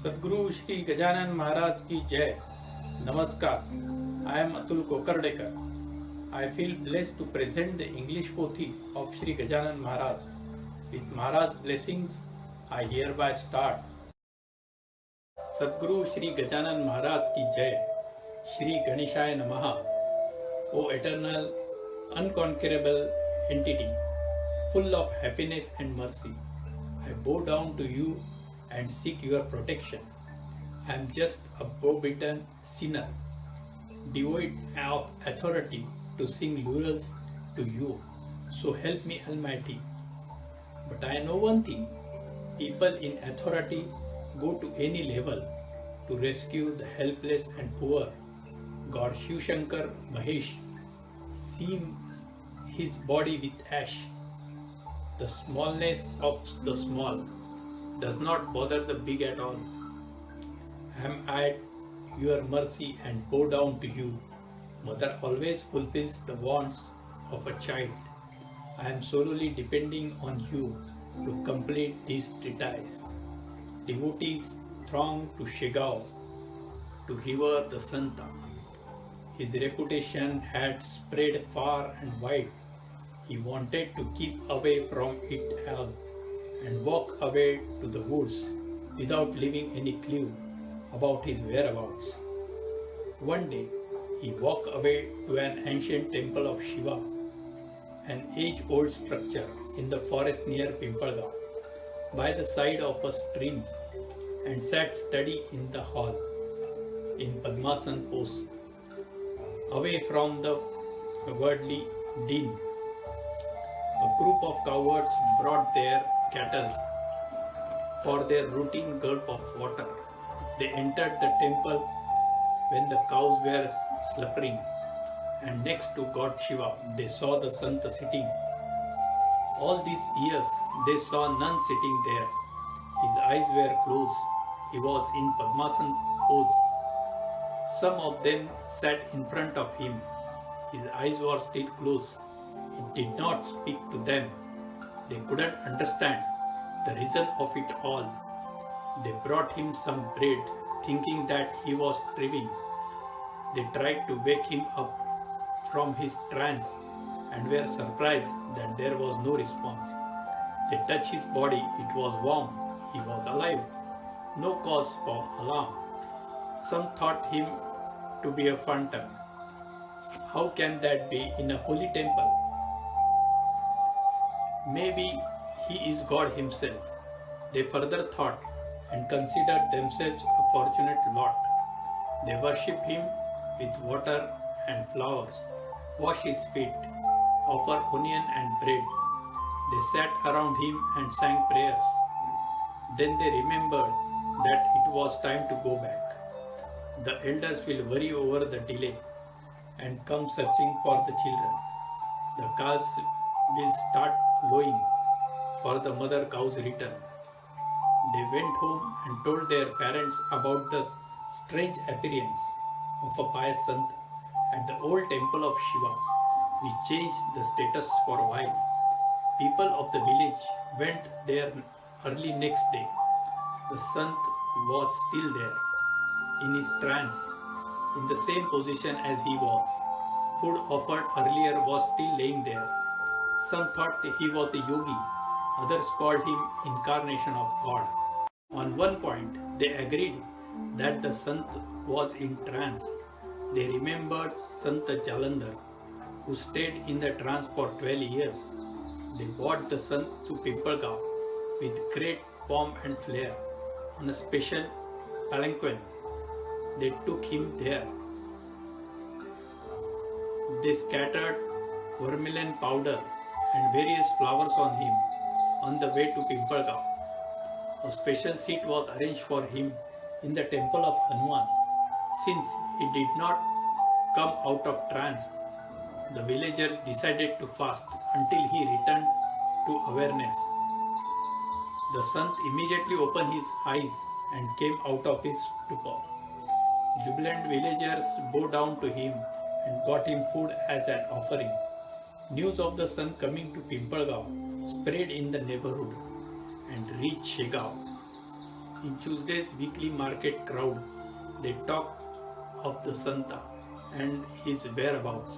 सद्गुरु श्री गजानन महाराज की जय. Namaskar. I am Atul Kokardekar. I feel blessed to present the English Pothi of Shri Gajanan Maharaj. With Maharaj's blessings, I hereby start. Sadguru Shri Gajanan Maharaj ki jai. Shri Ganeshaya Namaha. O eternal, unconquerable entity, full of happiness and mercy, I bow down to you and seek your protection. I am just a brow-beaten sinner, devoid of authority to sing laurels to you. So help me, Almighty. But I know one thing: people in authority go to any level to rescue the helpless and poor. God Shiv Shankar Mahesh seams his body with ash. The smallness of the small does not bother the big at all. Am I at your mercy and bow down to you. Mother always fulfills the wants of a child. I am solely depending on you to complete these treatise. Devotees throng to Shigao to revere the Santa. His reputation had spread far and wide. He wanted to keep away from it all and walk away to the woods without leaving any clue about his whereabouts. One day, he walked away to an ancient temple of Shiva, an age-old structure in the forest near Pimpalgaon, by the side of a stream, and sat steady in the hall, in Padmasana pose, away from the worldly din. A group of cowards brought their cattle for their routine gulp of water. They entered the temple when the cows were slumbering, and next to God Shiva they saw the Santa sitting. All these years they saw none sitting there. His eyes were closed. He was in Padmasana pose. Some of them sat in front of him. His eyes were still closed. He did not speak to them. They couldn't understand the reason of it all. They brought him some bread, thinking that he was dreaming. They tried to wake him up from his trance and were surprised that there was no response. They touched his body. It was warm. He was alive. No cause for alarm. Some thought him to be a phantom. How can that be in a holy temple? Maybe he is God himself. They further thought and considered themselves a fortunate lot. They worship him with water and flowers, wash his feet, offer onion and bread. They sat around him and sang prayers. Then they remembered that it was time to go back. The elders will worry over the delay and come searching for the children. The calves will start lowing for the mother cow's return. They went home and told their parents about the strange appearance of a pious sant at the old temple of Shiva. We changed the status for a while. People of the village went there early next day. The sant was still there, in his trance, in the same position as he was. Food offered earlier was still laying there. Some thought he was a yogi, others called him incarnation of God. On one point, they agreed that the Sant was in trance. They remembered Sant Jalandhar, who stayed in the trance for 12 years. They brought the Sant to Pimpalgaon with great pomp and flair on a special palanquin. They took him there. They scattered vermilion powder and various flowers on him on the way to Pimpalgaon. A special seat was arranged for him in the temple of Hanuman. Since he did not come out of trance, the villagers decided to fast until he returned to awareness. The Sant immediately opened his eyes and came out of his stupor. Jubilant villagers bowed down to him and got him food as an offering. News of the Sant coming to Pimpalgaon spread in the neighborhood and reached Shigao. In Tuesday's weekly market crowd, they talk of the Santa and his whereabouts.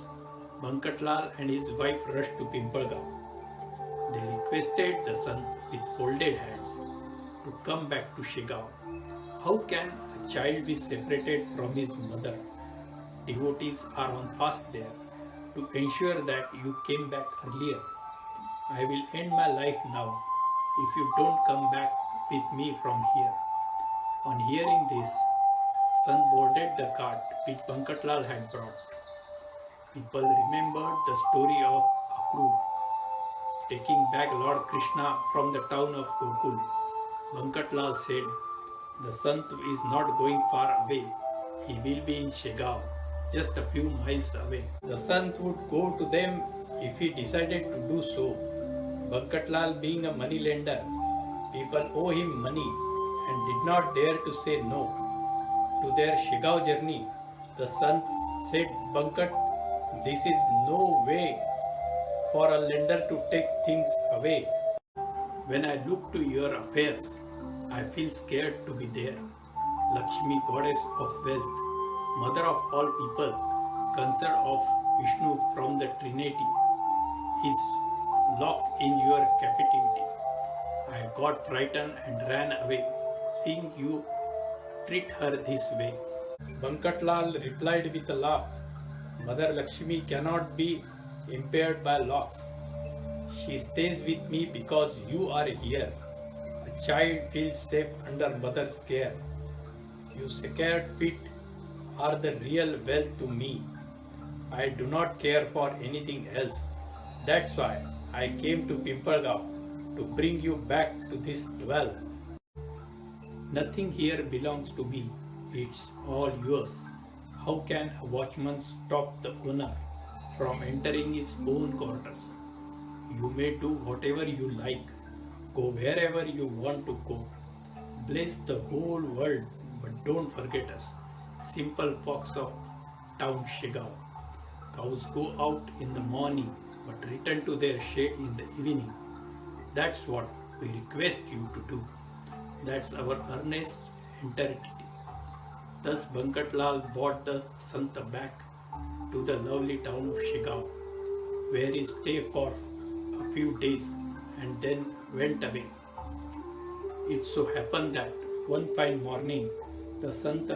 Bankatlal and his wife rushed to Pimpalgaon. They requested the Sant with folded hands to come back to Shigaon. How can a child be separated from his mother? Devotees are on fast there to ensure that you came back earlier. I will end my life now if you don't come back with me from here. On hearing this, Sant boarded the cart which Bankatlal had brought. People remembered the story of Akrur taking back Lord Krishna from the town of Gokul. Bankatlal said, "The Sant is not going far away. He will be in Shigaon, just a few miles away." The Sant would go to them if he decided to do so. Bankatlal being a money lender, people owe him money and did not dare to say no. To their Shigaon journey, the Sant said, "Bankat, this is no way for a lender to take things away. When I look to your affairs, I feel scared to be there. Lakshmi, goddess of wealth, mother of all people, consort of Vishnu from the Trinity, is locked in your captivity. I got frightened and ran away, seeing you treat her this way." Bankatlal replied with a laugh, "Mother Lakshmi cannot be impaired by locks. She stays with me because you are here. A child feels safe under mother's care. You scared feet are the real wealth to me. I do not care for anything else. That's why I came to Pimpalgaon to bring you back to this well. Nothing here belongs to me. It's all yours. How can a watchman stop the owner from entering his own quarters? You may do whatever you like. Go wherever you want to go. Bless the whole world, but don't forget us, simple folks of town Shigaon. Cows go out in the morning, but return to their shed in the evening. That's what we request you to do. That's our earnest entreaty." Thus Bankatlal brought the Sant back to the lovely town of Shigaon, where he stayed for a few days and then went away. It so happened that one fine morning the Sant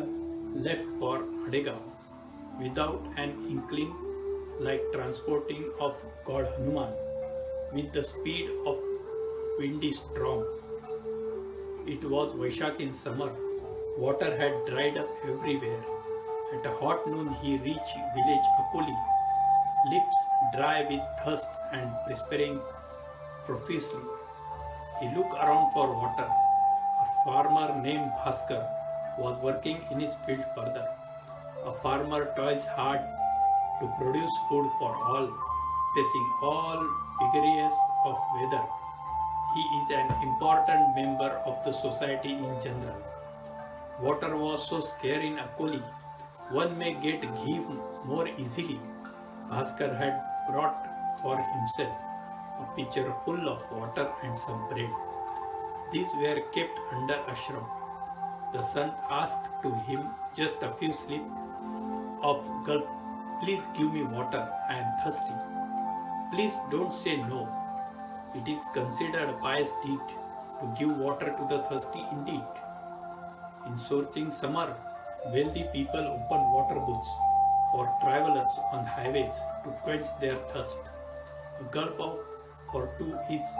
left for Adegaon without an inkling, like transporting of God Hanuman with the speed of windy storm. It was Vaishakh in summer. Water had dried up everywhere. At a hot noon he reached village Akoli, lips dry with thirst and perspiring profusely. He looked around for water. A farmer named Bhaskar was working in his field further. A farmer toils hard to produce food for all, facing all vagaries of weather. He is an important member of the society in general. Water was so scarce in Akoli, one may get ghee more easily. Bhaskar had brought for himself a pitcher full of water and some bread. These were kept under ashram. The Sant asked to him just a few slips of gulp, "Please give me water, I am thirsty." "Please don't say no. It is considered a pious deed to give water to the thirsty indeed." In scorching summer, wealthy people open water booths for travelers on highways to quench their thirst. "A gulp or two is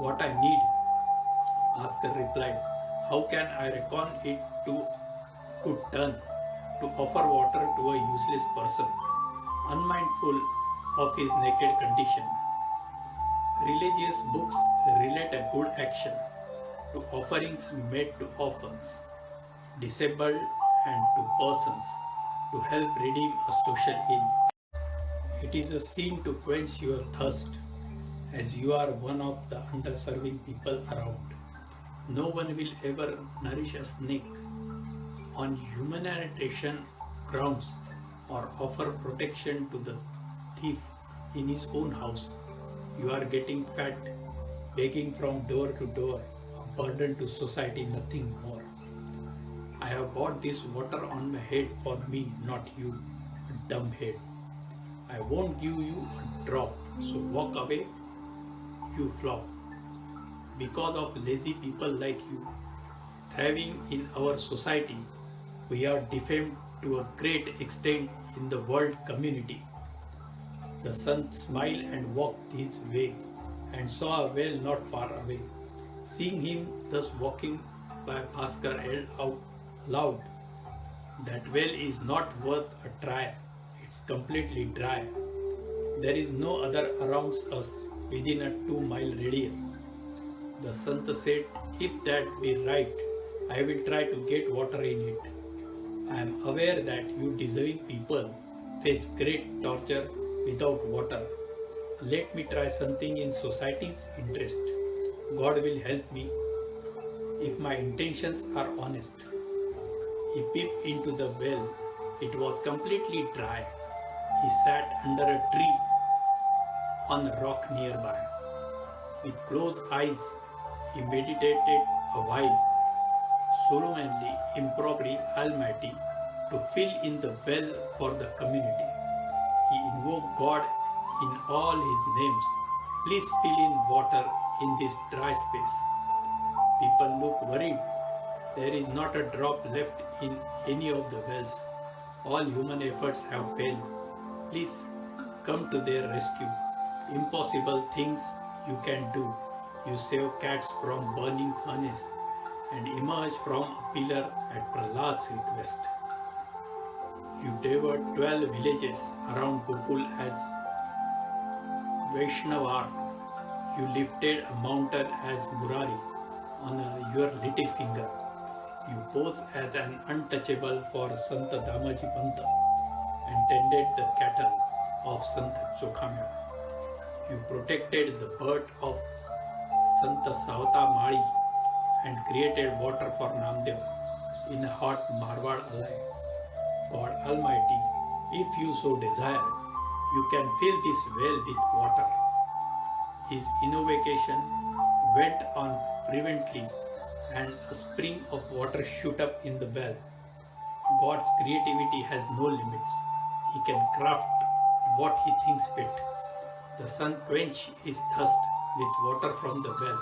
what I need," Bhaskar replied. "How can I reckon it to good turn to offer water to a useless person, unmindful of his naked condition?" Religious books relate a good action to offerings made to orphans, disabled, and to persons to help redeem a social ill. It is a sin to quench your thirst, as you are one of the underserving people around. No one will ever nourish a snake on humanitarian grounds or offer protection to the thief in his own house. You are getting fat, begging from door to door, a burden to society, nothing more. have bought this water on my head for me, not you, a dumb head. I won't give you a drop, so walk away, you flop. Because of lazy people like you, thriving in our society, we are defamed to a great extent in the world community. The son smiled and walked his way, and saw a well not far away. Seeing him thus walking by, Bhaskar held out loud, "That well is not worth a try, it's completely dry. There is no other around us within a 2-mile radius." The Sant said, "If that be right, I will try to get water in it. I am aware that you deserving people face great torture without water. Let me try something in society's interest. God will help me if my intentions are honest." He peeped into the well. It was completely dry. He sat under a tree on a rock nearby. With closed eyes, he meditated a while, solemnly imploring Almighty to fill in the well for the community. He invoked God in all his names. "Please fill in water in this dry space." People look worried. There is not a drop left in any of the wells. All human efforts have failed. Please come to their rescue. Impossible things you can do. You save cats from burning furnace and emerge from a pillar at Prahlad's request. You devoured 12 villages around Gokul as Vaishnavar. You lifted a mountain as Murari on your little finger. You posed as an untouchable for Sant Damaji Panta and tended the cattle of Sant Chokhamya. You protected the bird of Sant Savata Mali and created water for Namdev in a hot Marwad alive. God Almighty, if you so desire, you can fill this well with water. His invocation went on fervently, and a spring of water shoot up in the well. God's creativity has no limits. He can craft what he thinks fit. The sun quenched his thirst with water from the well.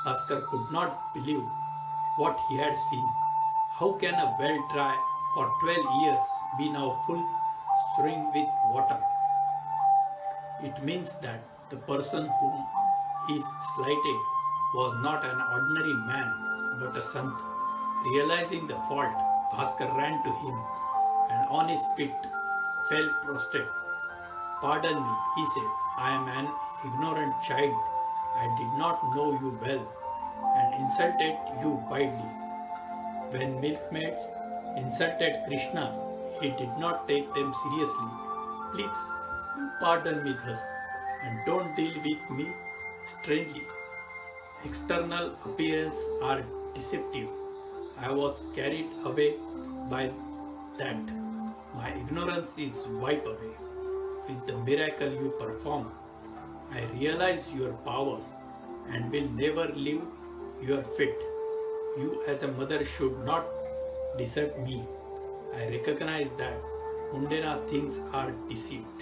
Bhaskar could not believe what he had seen. How can a well dry for 12 years be now full swing with water? It means that the person whom he slighted was not an ordinary man but a sant. Realizing the fault, Bhaskar ran to him and on his feet fell prostrate. "Pardon me," he said, "I am an ignorant child. I did not know you well and insulted you widely." When milkmaids insulted Krishna, he did not take them seriously. "Please, pardon me thus and don't deal with me strangely. External appearances are deceptive. I was carried away by that. My ignorance is wiped away. With the miracle you perform, I realize your powers and will never leave your feet. You as a mother should not desert me. I recognize that Mundana things are deceived.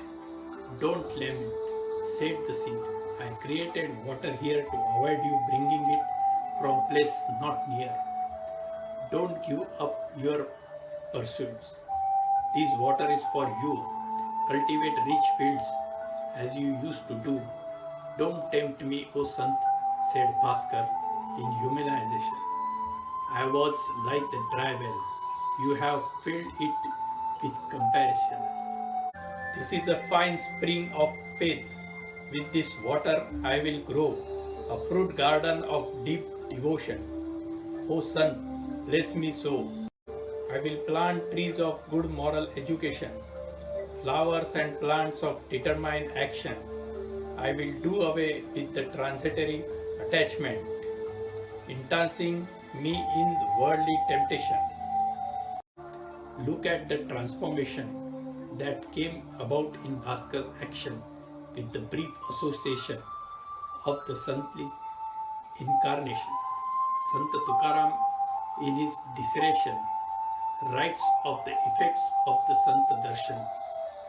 Don't lament," said the sea. "I created water here to avoid you bringing it from place not near. Don't give up your pursuits. This water is for you. Cultivate rich fields as you used to do. Don't tempt me, O Sant," said Bhaskar in humiliation. "I was like the dry well. You have filled it with compassion. This is a fine spring of faith. With this water I will grow a fruit garden of deep devotion. O Sant, bless me so. I will plant trees of good moral education, flowers and plants of determined action. I will do away with the transitory attachment, entrancing me in worldly temptation." Look at the transformation that came about in Bhaskar's action with the brief association of the saintly incarnation. Sant Tukaram, in his dissertation, writes of the effects of the Sant Darshan.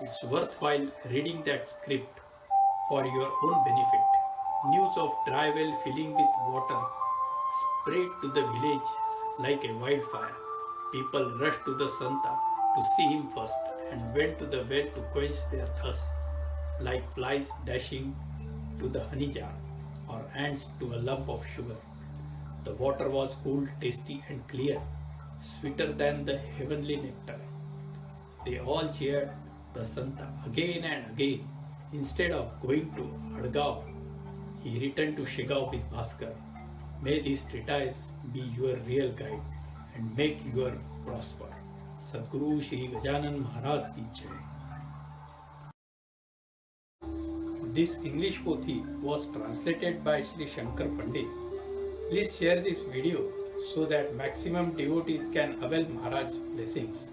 It's worthwhile reading that script for your own benefit. News of dry well filling with water spread to the village like a wildfire. People rushed to the Santa to see him first and went to the well to quench their thirst, like flies dashing to the honey jar or ants to a lump of sugar. The water was cool, tasty, and clear, sweeter than the heavenly nectar. They all cheered the Santa again and again. Instead of going to Adgaon, he returned to Shigao with Bhaskar. May this treatise be your real guide and make you prosper. Sadguru Shri Gajanan Maharaj ki jai. This English pothi was translated by Shri Shankar Pandit. Please share this video so that maximum devotees can avail Maharaj's blessings.